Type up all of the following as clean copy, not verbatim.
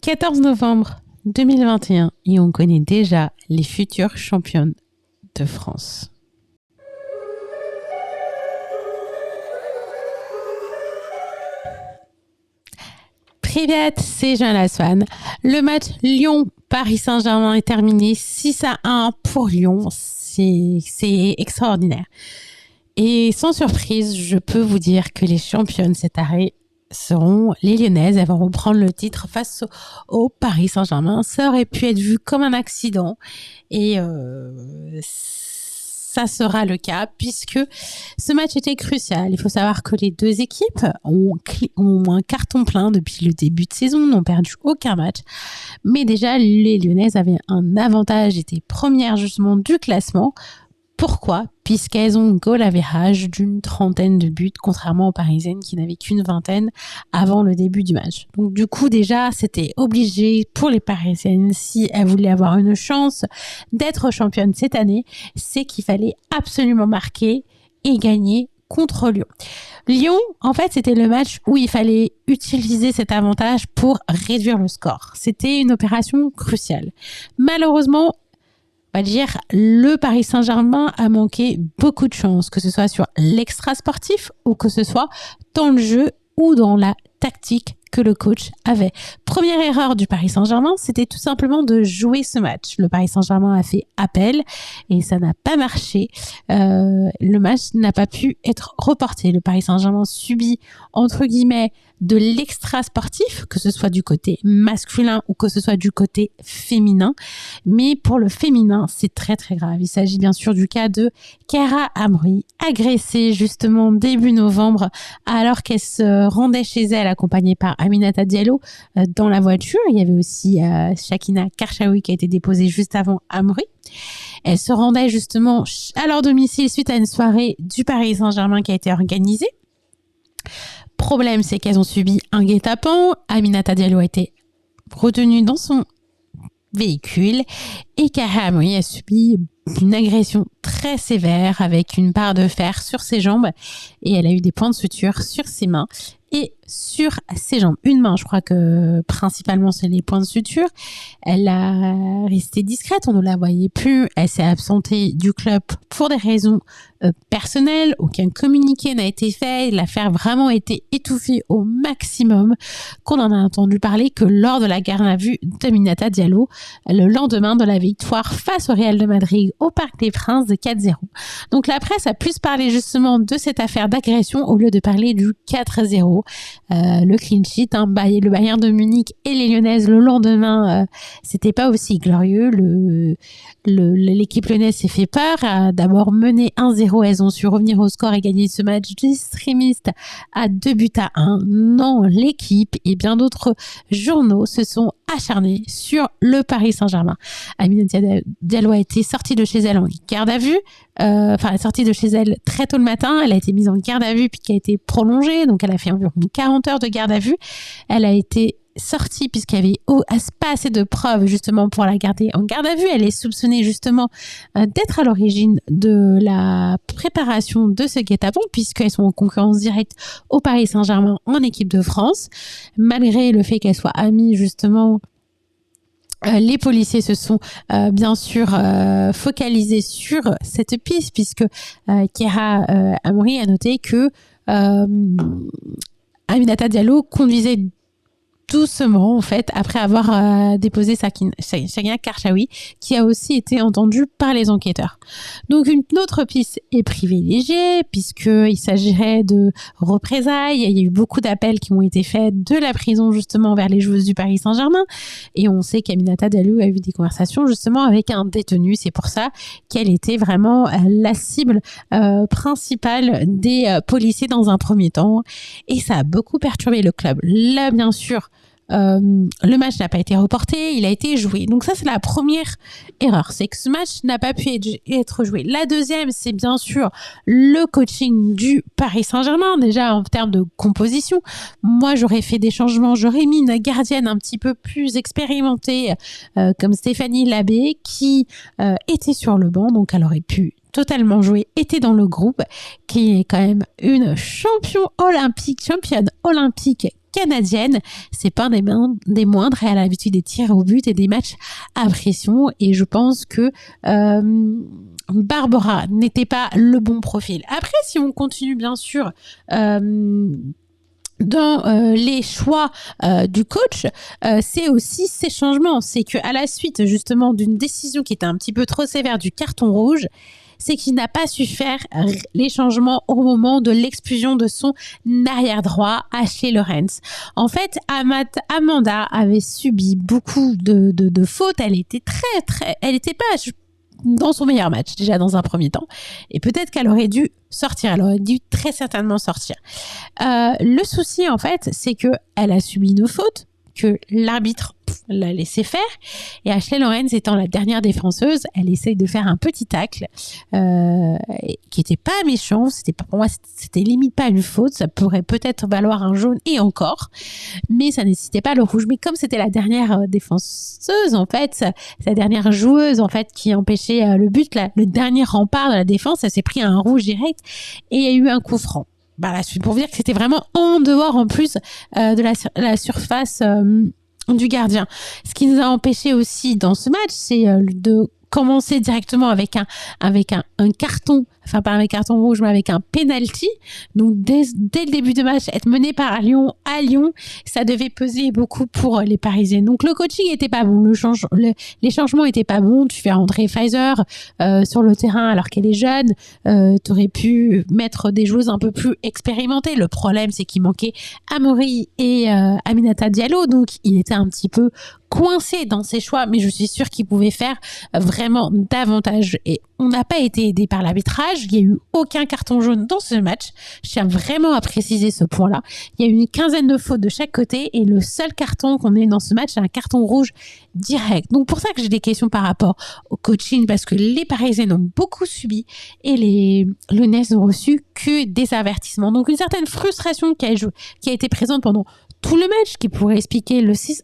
14 novembre 2021 et on connaît déjà les futures championnes de France. Privet, c'est Jean Lassoine. Le match Lyon-Paris Saint-Germain est terminé 6-1 pour Lyon. C'est extraordinaire. Et sans surprise, je peux vous dire que les championnes cet arrêt seront les Lyonnaises. Elles vont reprendre le titre face au Paris Saint-Germain. Ça aurait pu être vu comme un accident. Et ça sera le cas puisque ce match était crucial. Il faut savoir que les deux équipes ont un carton plein depuis le début de saison, n'ont perdu aucun match. Mais déjà, les Lyonnaises avaient un avantage, étaient premières justement du classement. Pourquoi ? Puisqu'elles ont un goal average d'une 30aine de buts, contrairement aux Parisiennes qui n'avaient qu'une 20aine avant le début du match. Donc du coup déjà, c'était obligé pour les Parisiennes, si elles voulaient avoir une chance d'être championnes cette année, c'est qu'il fallait absolument marquer et gagner contre Lyon. Lyon, en fait, c'était le match où il fallait utiliser cet avantage pour réduire le score. C'était une opération cruciale. Malheureusement, on va dire, le Paris Saint-Germain a manqué beaucoup de chance, que ce soit sur l'extra sportif ou que ce soit dans le jeu ou dans la tactique que le coach avait. Première erreur du Paris Saint-Germain, c'était tout simplement de jouer ce match. Le Paris Saint-Germain a fait appel et ça n'a pas marché. Le match n'a pas pu être reporté. Le Paris Saint-Germain subit, entre guillemets, de l'extra sportif, que ce soit du côté masculin ou que ce soit du côté féminin. Mais pour le féminin, c'est très très grave. Il s'agit bien sûr du cas de Kara Amri, agressée justement début novembre alors qu'elle se rendait chez elle accompagnée par Aminata Diallo dans la voiture. Il y avait aussi Shakina Karchaoui qui a été déposée juste avant Amri. Elle se rendait justement à leur domicile suite à une soirée du Paris Saint-Germain qui a été organisée. Problème, c'est qu'elles ont subi un guet-apens. Aminata Diallo a été retenue dans son véhicule et Kara Amri a subi une agression très sévère avec une barre de fer sur ses jambes et elle a eu des points de suture sur ses mains et sur ses jambes. Une main, je crois que principalement c'est les points de suture. Elle a resté discrète, on ne la voyait plus. Elle s'est absentée du club pour des raisons personnelles. Aucun communiqué n'a été fait. L'affaire a vraiment été étouffée au maximum. Qu'on en a entendu parler que lors de la garde à vue d'Aminata Diallo, le lendemain de la victoire face au Real de Madrid au Parc des Princes de 4-0. Donc la presse a plus parlé justement de cette affaire d'agression au lieu de parler du 4-0. Le clean sheet, le Bayern de Munich et les Lyonnaises le lendemain, c'était pas aussi glorieux. L'équipe lyonnaise s'est fait peur, a d'abord mené 1-0, elles ont su revenir au score et gagner ce match d'extrémistes à 2-1. Non, l'équipe et bien d'autres journaux se sont acharnés sur le Paris Saint-Germain. Aminata Diallo a été sortie de chez elle en garde à vue. Elle est sortie de chez elle très tôt le matin. Elle a été mise en garde à vue puis qui a été prolongée. Donc, elle a fait environ 40 heures de garde à vue. Elle a été sortie puisqu'il n'y avait pas assez de preuves justement pour la garder en garde à vue. Elle est soupçonnée justement d'être à l'origine de la préparation de ce guet-apens puisqu'elles sont en concurrence directe au Paris Saint-Germain en équipe de France. Malgré le fait qu'elles soient amies justement, les policiers se sont bien sûr focalisés sur cette piste puisque Kara Amri a noté que Aminata Diallo conduisait doucement en fait après avoir déposé Shakina Karchaoui qui a aussi été entendue par les enquêteurs. Donc une autre piste est privilégiée puisqu'il s'agirait de représailles. Il y a eu beaucoup d'appels qui ont été faits de la prison justement vers les joueuses du Paris Saint-Germain et on sait qu'Aminata Diallo a eu des conversations justement avec un détenu. C'est pour ça qu'elle était vraiment la cible principale des policiers dans un premier temps et ça a beaucoup perturbé le club. Là bien sûr le match n'a pas été reporté, il a été joué. Donc ça, c'est la première erreur, c'est que ce match n'a pas pu être joué. La deuxième, c'est bien sûr le coaching du Paris Saint-Germain. Déjà, en termes de composition, moi, j'aurais fait des changements. J'aurais mis une gardienne un petit peu plus expérimentée comme Stéphanie Labbé qui était sur le banc. Donc, elle aurait pu totalement joué, était dans le groupe, qui est quand même une championne olympique canadienne, c'est pas des moindres, et elle a l'habitude des tirs au but et des matchs à pression, et je pense que Barbara n'était pas le bon profil. Après, si on continue bien sûr dans les choix du coach, c'est aussi ces changements. C'est qu'à la suite justement d'une décision qui était un petit peu trop sévère du carton rouge, c'est qu'il n'a pas su faire les changements au moment de l'expulsion de son arrière droit, Ashley Lawrence. En fait, Amanda avait subi beaucoup de fautes. Elle était elle était pas dans son meilleur match, déjà dans un premier temps. Et peut-être qu'elle aurait dû sortir. Elle aurait dû très certainement sortir. Le souci, en fait, c'est que elle a subi une faute, que l'arbitre l'a laissé faire. Et Ashley Lawrence étant la dernière défenseuse, elle essaye de faire un petit tacle qui était pas méchant. Pour moi, c'était limite pas une faute. Ça pourrait peut-être valoir un jaune et encore, mais ça nécessitait pas le rouge. Mais comme c'était la dernière défenseuse, en fait, sa dernière joueuse, en fait, qui empêchait le but, le dernier rempart de la défense, elle s'est pris un rouge direct et il y a eu un coup franc. La suite, pour vous dire que c'était vraiment en dehors en plus de la surface du gardien. Ce qui nous a empêché aussi dans ce match, c'est de commencer directement avec un carton, enfin pas avec un carton rouge, mais avec un penalty. Donc dès le début de match, être mené par Lyon à Lyon, ça devait peser beaucoup pour les Parisiens. Donc le coaching était pas bon, les changements étaient pas bons. Tu fais rentrer Pfizer sur le terrain alors qu'elle est jeune. T'aurais pu mettre des joueuses un peu plus expérimentées. Le problème, c'est qu'il manquait Amaury et Aminata Diallo, donc il était un petit peu coincé dans ses choix, mais je suis sûre qu'il pouvait faire vraiment davantage. Et on n'a pas été aidé par l'arbitrage. Il n'y a eu aucun carton jaune dans ce match. Je tiens vraiment à préciser ce point-là. Il y a eu une quinzaine de fautes de chaque côté et le seul carton qu'on ait dans ce match, c'est un carton rouge direct. Donc pour ça que j'ai des questions par rapport au coaching, parce que les Parisiennes ont beaucoup subi et les Lyonnaises n'ont reçu que des avertissements. Donc une certaine frustration qui a été présente pendant tout le match, qui pourrait expliquer le 6-1.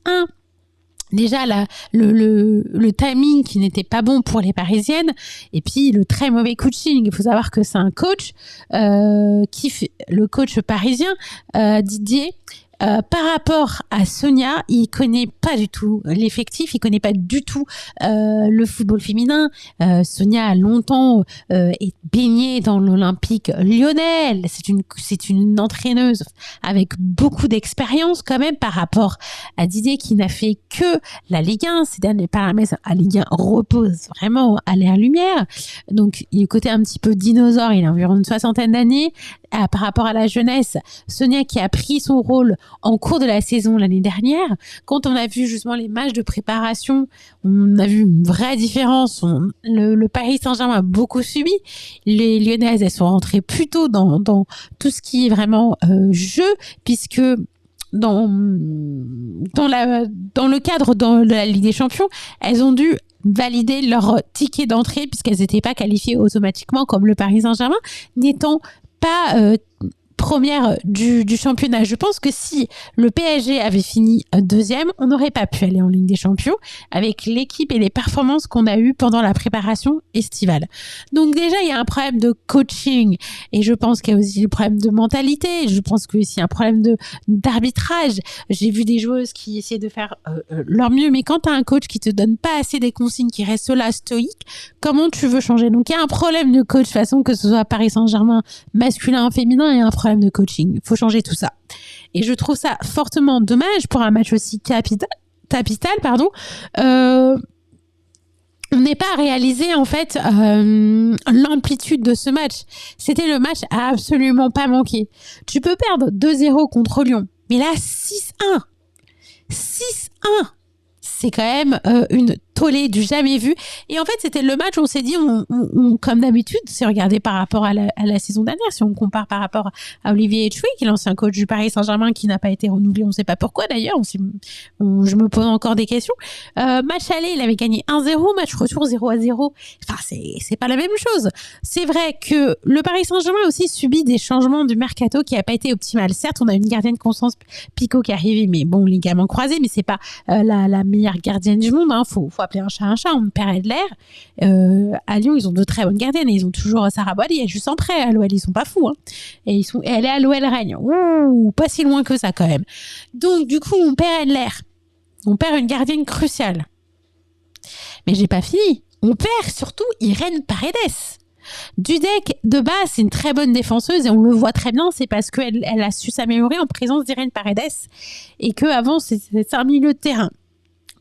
Déjà, le timing qui n'était pas bon pour les Parisiennes, et puis le très mauvais coaching. Il faut savoir que c'est un coach, le coach parisien, Didier. Par rapport à Sonia, il connaît pas du tout l'effectif, il connaît pas du tout le football féminin. Sonia a longtemps est baignée dans l'Olympique Lyonnais. C'est une entraîneuse avec beaucoup d'expérience quand même par rapport à Didier qui n'a fait que la Ligue 1. Ces derniers paramètres à Ligue 1 reposent vraiment à l'air-lumière. Donc il est côté un petit peu dinosaure, il a environ une soixantaine d'années. Par rapport à la jeunesse, Sonia qui a pris son rôle en cours de la saison l'année dernière. Quand on a vu justement les matchs de préparation, on a vu une vraie différence. Le Paris Saint-Germain a beaucoup subi. Les Lyonnaises, elles sont rentrées plutôt dans tout ce qui est vraiment jeu, puisque dans le cadre de la Ligue des Champions, elles ont dû valider leur ticket d'entrée puisqu'elles n'étaient pas qualifiées automatiquement comme le Paris Saint-Germain, n'étant pas première du championnat. Je pense que si le PSG avait fini deuxième, on n'aurait pas pu aller en Ligue des Champions avec l'équipe et les performances qu'on a eues pendant la préparation estivale. Donc déjà, il y a un problème de coaching et je pense qu'il y a aussi le problème de mentalité. Je pense qu'il y a aussi un problème d'arbitrage. J'ai vu des joueuses qui essaient de faire leur mieux, mais quand tu as un coach qui te donne pas assez des consignes, qui reste là stoïque, comment tu veux changer? Donc il y a un problème de coach, de façon que ce soit Paris Saint-Germain masculin, féminin, il y a un problème de coaching. Il faut changer tout ça. Et je trouve ça fortement dommage pour un match aussi capital, on n'est pas réalisé en fait l'amplitude de ce match. C'était le match à absolument pas manquer. Tu peux perdre 2-0 contre Lyon, mais là 6-1, c'est quand même une tollée du jamais vu. Et en fait, c'était le match où on s'est dit, on comme d'habitude, c'est regardé par rapport à la saison dernière. Si on compare par rapport à Olivier Etchoué, qui est l'ancien coach du Paris Saint-Germain, qui n'a pas été renouvelé, on ne sait pas pourquoi d'ailleurs. Je me pose encore des questions. Match aller, il avait gagné 1-0. Match retour 0-0. Enfin, c'est pas la même chose. C'est vrai que le Paris Saint-Germain a aussi subi des changements du mercato qui n'a pas été optimal. Certes, on a une gardienne Constance Picot qui est arrivée, mais bon, ligaments croisés, mais c'est pas la meilleure gardienne du monde. Faut appeler un chat. On perd Edler. À Lyon, ils ont de très bonnes gardiennes. Et ils ont toujours Sarah Boile, elle est juste en prêt à l'OL. Ils sont pas fous. Hein. Et elle est à l'OL Rennes. Ouh, pas si loin que ça quand même. Donc, du coup, on perd Edler. On perd une gardienne cruciale. Mais j'ai pas fini. On perd surtout Irène Paredes. Dudek, de base, c'est une très bonne défenseuse et on le voit très bien, c'est parce qu'elle a su s'améliorer en présence d'Irène Paredes et qu'avant, c'est un milieu de terrain.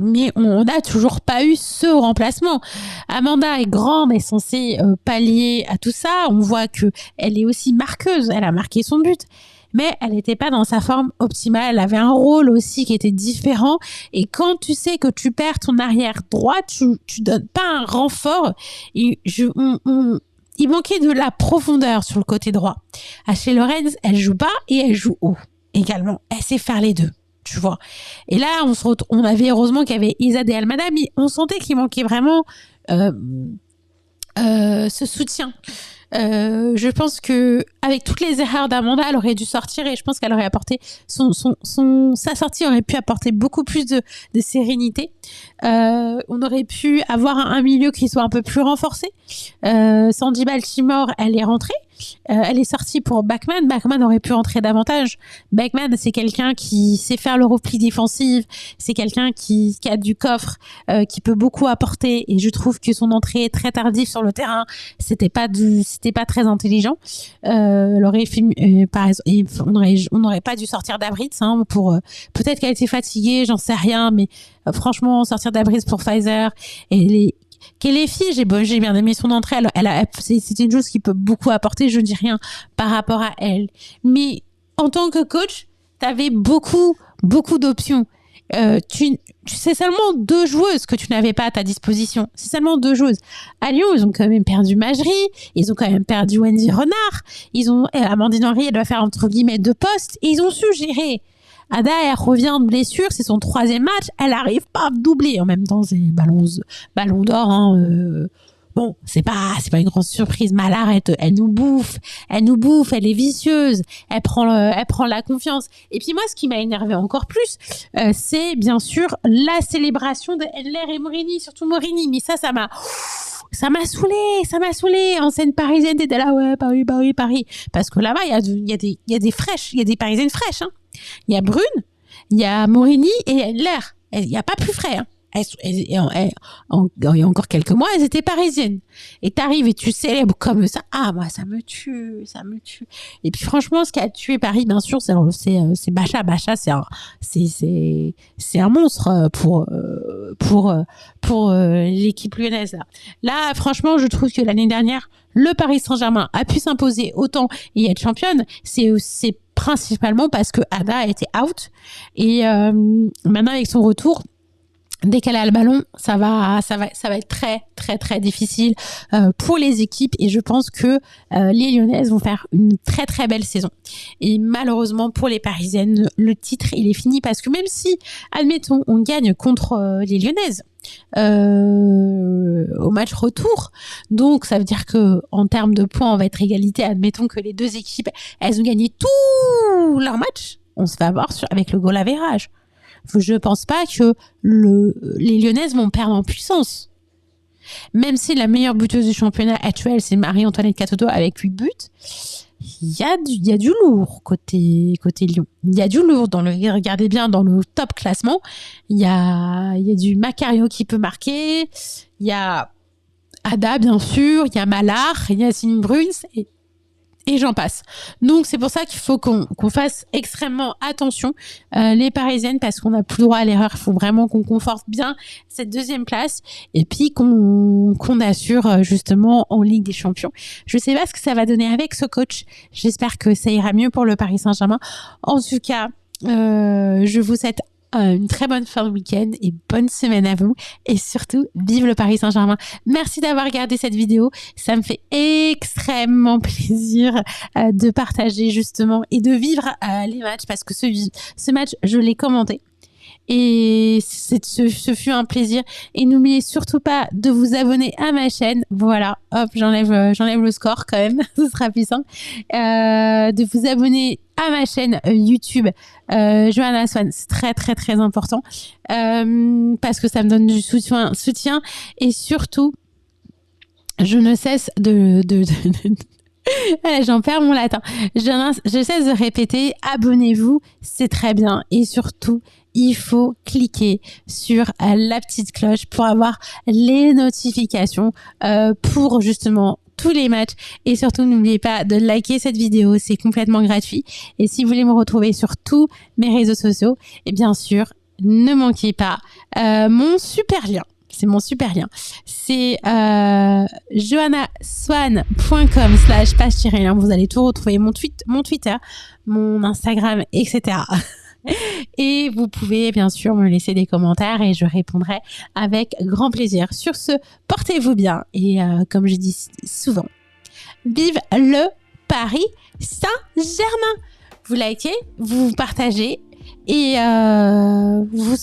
Mais on n'a toujours pas eu ce remplacement. Amanda est grande, est censée pallier à tout ça. On voit qu'elle est aussi marqueuse, elle a marqué son but. Mais elle n'était pas dans sa forme optimale. Elle avait un rôle aussi qui était différent. Et quand tu sais que tu perds ton arrière droit, tu donnes pas un renfort. Et il manquait de la profondeur sur le côté droit. Ashley Lorenz, elle joue bas et elle joue haut également. Elle sait faire les deux, tu vois. Et là, on avait heureusement qu'il y avait Isa de Almada, mais on sentait qu'il manquait vraiment ce soutien. Je pense que avec toutes les erreurs d'Amanda, elle aurait dû sortir et je pense qu'elle aurait apporté sa sortie aurait pu apporter beaucoup plus de sérénité. On aurait pu avoir un milieu qui soit un peu plus renforcé. Sandy Baltimore, elle est rentrée. Elle est sortie pour Bachmann. Bachmann aurait pu rentrer davantage. Bachmann, c'est quelqu'un qui sait faire le repli défensif. C'est quelqu'un qui a du coffre, qui peut beaucoup apporter. Et je trouve que son entrée très tardive sur le terrain, c'était pas très intelligent. Elle aurait fait, par exemple, on n'aurait pas dû sortir d'Abritz, hein, pour peut-être qu'elle était fatiguée, j'en sais rien, mais franchement, sortir d'Abritz pour Pfizer et les filles, j'ai bien aimé son entrée. C'est une chose qui peut beaucoup apporter. Je ne dis rien par rapport à elle. Mais en tant que coach, tu avais beaucoup d'options. C'est seulement 2 joueuses que tu n'avais pas à ta disposition. C'est seulement 2 joueuses. À Lyon, ils ont quand même perdu Majerie. Ils ont quand même perdu Wendy Renard. Amandine Henry, elle doit faire entre guillemets 2 postes. Et ils ont su gérer. Ada, elle revient de blessure, c'est son 3e match, elle arrive pas à doubler. En même temps, c'est ballon d'or. Hein, bon, c'est pas une grande surprise. Malard, elle nous bouffe, elle est vicieuse, elle prend la confiance. Et puis moi, ce qui m'a énervé encore plus, c'est bien sûr la célébration de Edler et Morini, surtout Morini. Mais ça m'a saoulé. En scène parisienne, t'étais là, ouais, Paris. Parce que là-bas, il y a des fraîches, il y a des parisiennes fraîches, hein. Il y a Brune, il y a Morini et Edler. Il n'y a pas plus frais, hein. Il y a encore quelques mois, elles étaient parisiennes. Et t'arrives et tu célèbres comme ça. Ah, moi, ça me tue. Et puis, franchement, ce qui a tué Paris, bien sûr, c'est Bacha. Bacha, c'est un monstre pour l'équipe lyonnaise, là. Là, franchement, je trouve que l'année dernière, le Paris Saint-Germain a pu s'imposer autant et être championne. C'est principalement parce que Ada était out. Et maintenant, avec son retour, dès qu'elle a le ballon, ça va être très, très, très difficile pour les équipes. Et je pense que les Lyonnaises vont faire une très, très belle saison. Et malheureusement, pour les Parisiennes, le titre, il est fini parce que même si, admettons, on gagne contre les Lyonnaises au match retour, donc ça veut dire que en termes de points, on va être égalité. Admettons que les 2 équipes, elles ont gagné tout leur match. On se va avoir avec le goal average. Je pense pas que les Lyonnaises vont perdre en puissance. Même si la meilleure buteuse du championnat actuel, c'est Marie-Antoinette Katoto avec 8 buts, il y a du lourd côté Lyon. Il y a du lourd regardez bien dans le top classement. Il y a du Macario qui peut marquer. Il y a Ada, bien sûr. Il y a Malard, Yacine Bruns et j'en passe. Donc, c'est pour ça qu'il faut qu'on fasse extrêmement attention, les Parisiennes, parce qu'on n'a plus droit à l'erreur. Il faut vraiment qu'on conforte bien cette 2e place et puis qu'on assure justement en Ligue des Champions. Je sais pas ce que ça va donner avec ce coach. J'espère que ça ira mieux pour le Paris Saint-Germain. En tout cas, je vous souhaite une très bonne fin de week-end et bonne semaine à vous. Et surtout, vive le Paris Saint-Germain. Merci d'avoir regardé cette vidéo. Ça me fait extrêmement plaisir de partager justement et de vivre les matchs parce que ce match, je l'ai commenté. Et ce fut un plaisir. Et n'oubliez surtout pas de vous abonner à ma chaîne. Voilà, hop, j'enlève le score quand même. Ce sera plus simple. De vous abonner à ma chaîne YouTube Johanna Swan. C'est très, très, très important. Parce que ça me donne du soutien. Et surtout, je ne cesse j'en perds mon latin. Je cesse de répéter, abonnez-vous, c'est très bien. Et surtout, il faut cliquer sur la petite cloche pour avoir les notifications pour justement tous les matchs. Et surtout, n'oubliez pas de liker cette vidéo, c'est complètement gratuit. Et si vous voulez me retrouver sur tous mes réseaux sociaux, et bien sûr, ne manquez pas mon super lien. C'est mon super lien. C'est johannaswan.com/page-lien. Vous allez tout retrouver, mon Twitter, mon Instagram, etc. Et vous pouvez bien sûr me laisser des commentaires et je répondrai avec grand plaisir. Sur ce, portez-vous bien et comme je dis souvent, vive le Paris Saint-Germain. Vous likez, vous partagez et vous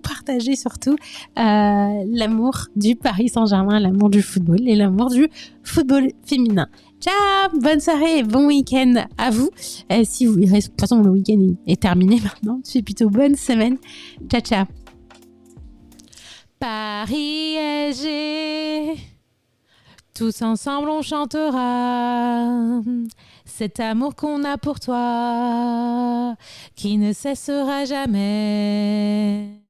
partagez surtout l'amour du Paris Saint-Germain, l'amour du football et l'amour du football féminin. Ciao, bonne soirée, bon week-end à vous. De toute façon, le week-end est terminé maintenant. C'est plutôt bonne semaine. Ciao, ciao. Paris SG, tous ensemble on chantera cet amour qu'on a pour toi, qui ne cessera jamais.